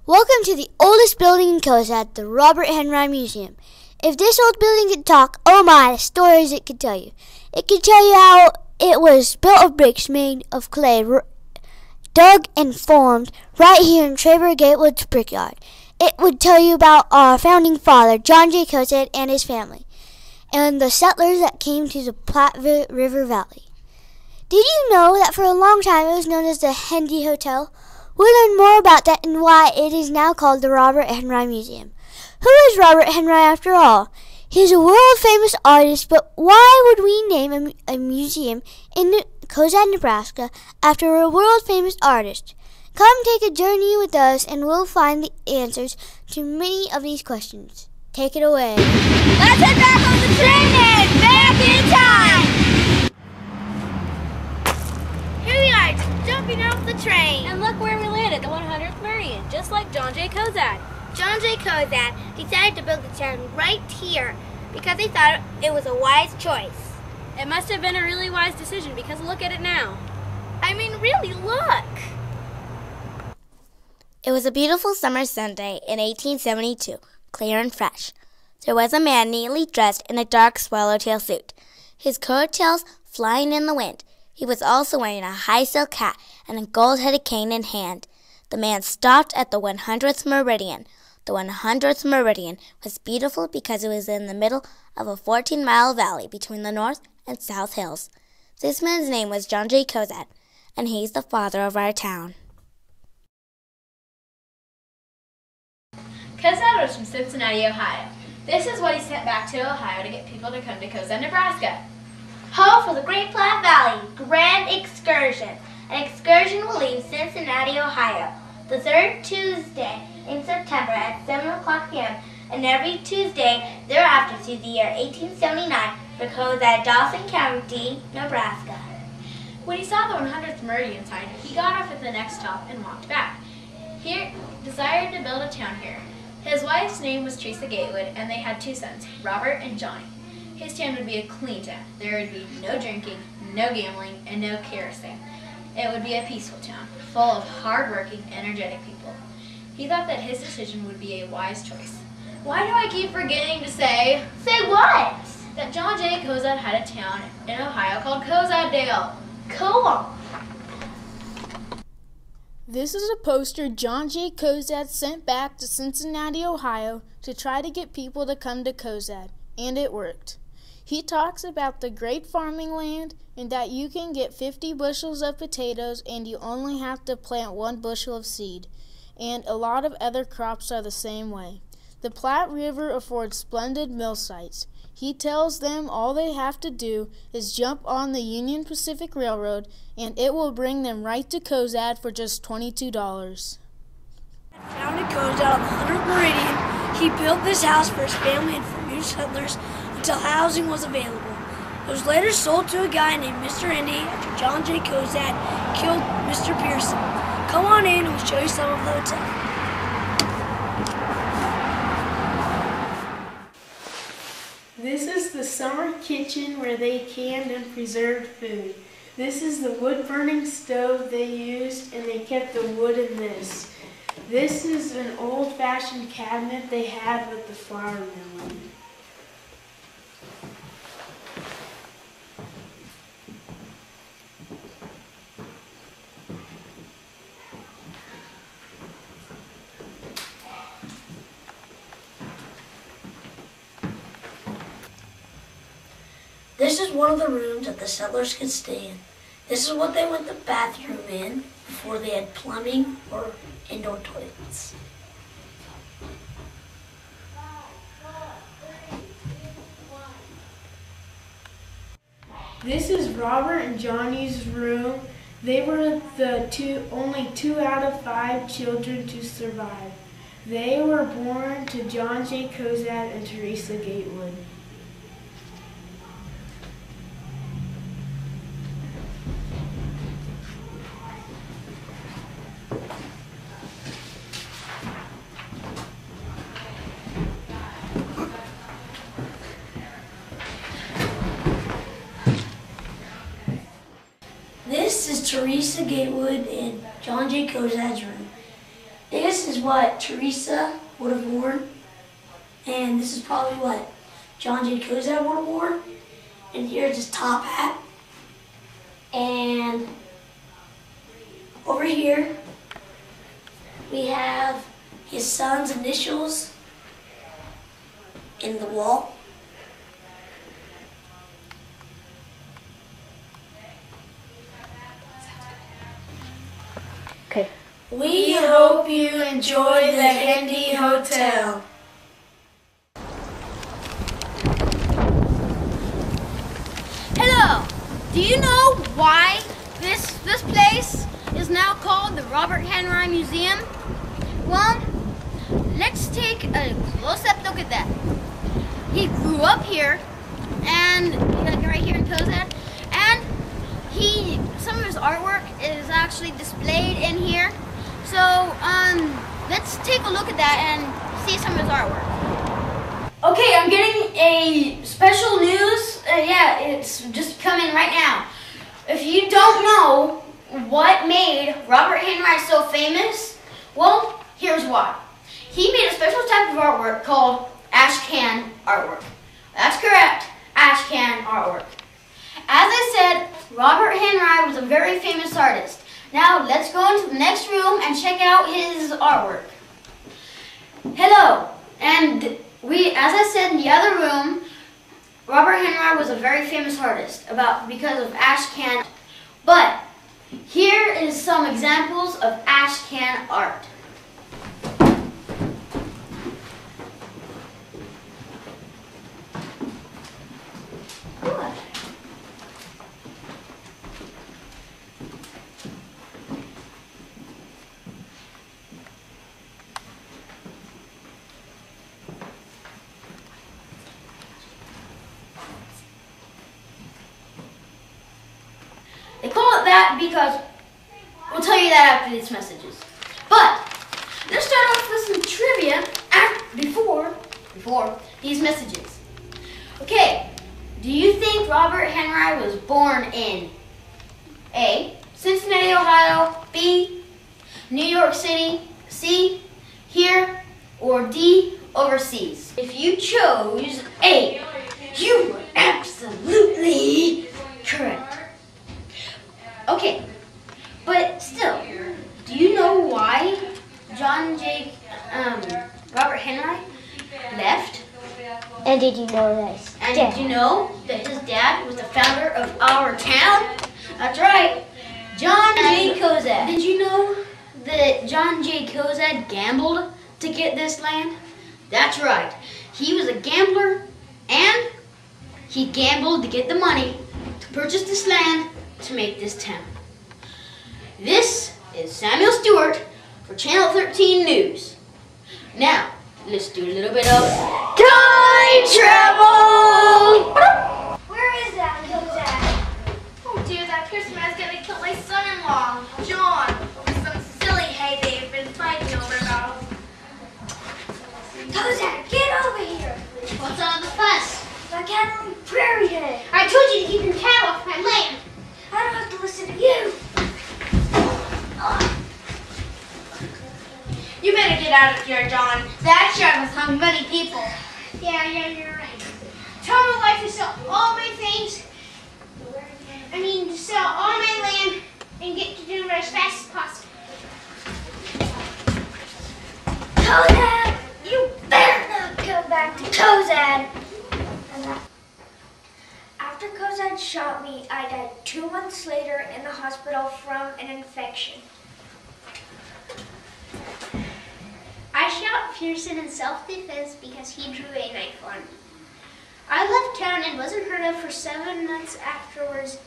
Welcome to the oldest building in Cozad, the Robert Henri Museum. If this old building could talk, oh my, the stories it could tell you. It could tell you how it was built of bricks made of clay, dug and formed right here in Traver Gatewood's brickyard. It would tell you about our founding father, John J. Cozad, and his family, and the settlers that came to the Platte River Valley. Did you know that for a long time it was known as the Henri Hotel? We'll learn more about that and why it is now called the Robert Henri Museum. Who is Robert Henri after all? He is a world-famous artist, but why would we name a museum in Cozad, Nebraska after a world-famous artist? Come take a journey with us and we'll find the answers to many of these questions. Take it away. Let's head back on the train and back in time! Here we are, jumping off the train. And look where we landed, the 100th Meridian, just like John J. Cozad. John J. Cozad decided to build the town right here because he thought it was a wise choice. It must have been a really wise decision because look at it now. I mean, really, look! It was a beautiful summer Sunday in 1872, clear and fresh. There was a man neatly dressed in a dark swallowtail suit, his coattails flying in the wind. He was also wearing a high silk hat and a gold-headed cane in hand. The man stopped at the 100th Meridian. The 100th Meridian was beautiful because it was in the middle of a 14-mile valley between the north and south hills. This man's name was John J. Cozad, and he's the father of our town. Cozad was from Cincinnati, Ohio. This is what he sent back to Ohio to get people to come to Cozad, Nebraska. Ho for the Great Platte Valley, Grand Excursion. An excursion will leave Cincinnati, Ohio, the third Tuesday in September at 7 o'clock p.m. and every Tuesday thereafter through the year 1879 for Cozad, Dawson County, Nebraska. When he saw the 100th Meridian sign, he got off at the next stop and walked back. He desired to build a town here. His wife's name was Teresa Gatewood, and they had two sons, Robert and Johnny. His town would be a clean town. There would be no drinking, no gambling, and no kerosene. It would be a peaceful town, full of hard-working, energetic people. He thought that his decision would be a wise choice. Why do I keep forgetting to say... Say what? That John J. Cozad had a town in Ohio called Cozaddale. Cool. This is a poster John J. Cozad sent back to Cincinnati, Ohio to try to get people to come to Cozad, and it worked. He talks about the great farming land and that you can get 50 bushels of potatoes and you only have to plant 1 bushel of seed, and a lot of other crops are the same way. The Platte River affords splendid mill sites. He tells them all they have to do is jump on the Union Pacific Railroad and it will bring them right to Cozad for just $22. Founded Cozad on the 100th Meridian, he built this house for his family and for new settlers until housing was available. It was later sold to a guy named Mr. Henri after John J. Cozad killed Mr. Pearson. Come on in and we'll show you some of the hotel. This is the summer kitchen where they canned and preserved food. This is the wood-burning stove they used, and they kept the wood in this. This is an old-fashioned cabinet they had with the flour mill in it. This is one of the rooms that the settlers could stay in. This is what they went to the bathroom in before they had plumbing or indoor toilets. This is Robert and Johnny's room. They were the only 2 out of 5 children to survive. They were born to John J. Cozad and Teresa Gatewood. This is Teresa Gatewood and John J. Cozad's room. They this is what Teresa would have worn, and this is probably what John J. Kozad would have worn. And here's his top hat. And over here, we have his son's initials in the wall. Okay. We hope you enjoy the Henri Hotel. Hello! Do you know why this place is now called the Robert Henri Museum? Well, let's take a close-up look at that. He grew up here, and like right here in Kozad, and some of his artwork is actually displayed in here. So let's take a look at that and see some of his artwork. Okay, I'm getting a special news. Yeah, it's just coming right now. If you don't know what made Robert Henri so famous, well, here's why. He made a special type of artwork called ash can artwork. That's correct, ash can artwork. As I said, Robert Henri was a very famous artist. Now let's go into the next room and check out his artwork. Hello, and as I said in the other room, Robert Henri was a very famous artist because of ash can. But here is some examples of ash can art. They call it that because we'll tell you that after these messages. But let's start off with some trivia before these messages. Okay, do you think Robert Henri was born in A, Cincinnati, Ohio, B, New York City, C, here, or D, overseas? If you chose A, you were absolutely correct. Okay, but still, do you know why Robert Henri left? And did you know this? And did you know that his dad was the founder of our town? That's right, John J. Kozad. Did you know that John J. Kozad gambled to get this land? That's right, he was a gambler and he gambled to get the money to purchase this land to make this town. This is Samuel Stewart for Channel 13 News. Now, let's do a little bit of time travel! Where is that, Kozad? Oh dear, that person is gonna kill my son-in-law, John, over some silly hay they've been fighting over about. Kozad, get over here. What's all the fuss? My cattle on prairie hay. I told you to keep your cattle off my land. I don't have to listen to you. You better get out of here, John. That shed was hung many people. Yeah, you're right. Tell my wife to sell all my things. To sell all my land and get to Denver as fast as possible. Kozad, you better not go back to Kozad. After Kozad shot me, I died 2 months later in the hospital from an infection. I shot Pearson in self-defense because he drew a knife on me. I left town and wasn't heard of for 7 months afterwards,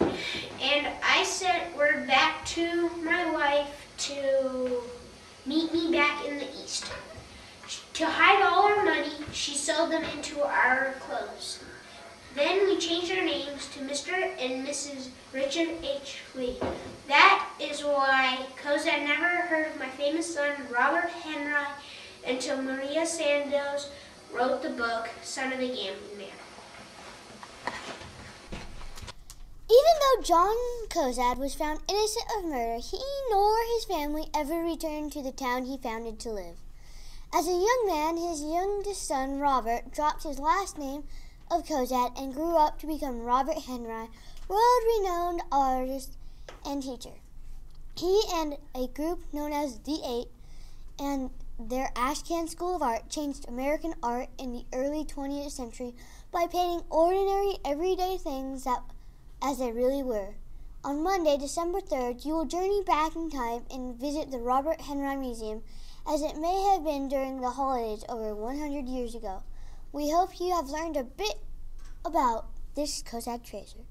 and I sent word back to my wife to meet me back in the East. To hide all our money, she sewed them into our clothes. Then we changed our names to Mr. and Mrs. Richard H. Lee. That is why Kozad never heard of my famous son, Robert Henri, until Maria Sandoz wrote the book, Son of the Gambling Man. Even though John Kozad was found innocent of murder, he nor his family ever returned to the town he founded to live. As a young man, his youngest son, Robert, dropped his last name of Kozad and grew up to become Robert Henri, world-renowned artist and teacher. He and a group known as The Eight and their Ashcan School of Art changed American art in the early 20th century by painting ordinary, everyday things as they really were. On Monday, December 3rd, you will journey back in time and visit the Robert Henri Museum as it may have been during the holidays over 100 years ago. We hope you have learned a bit about this Kozad treasure.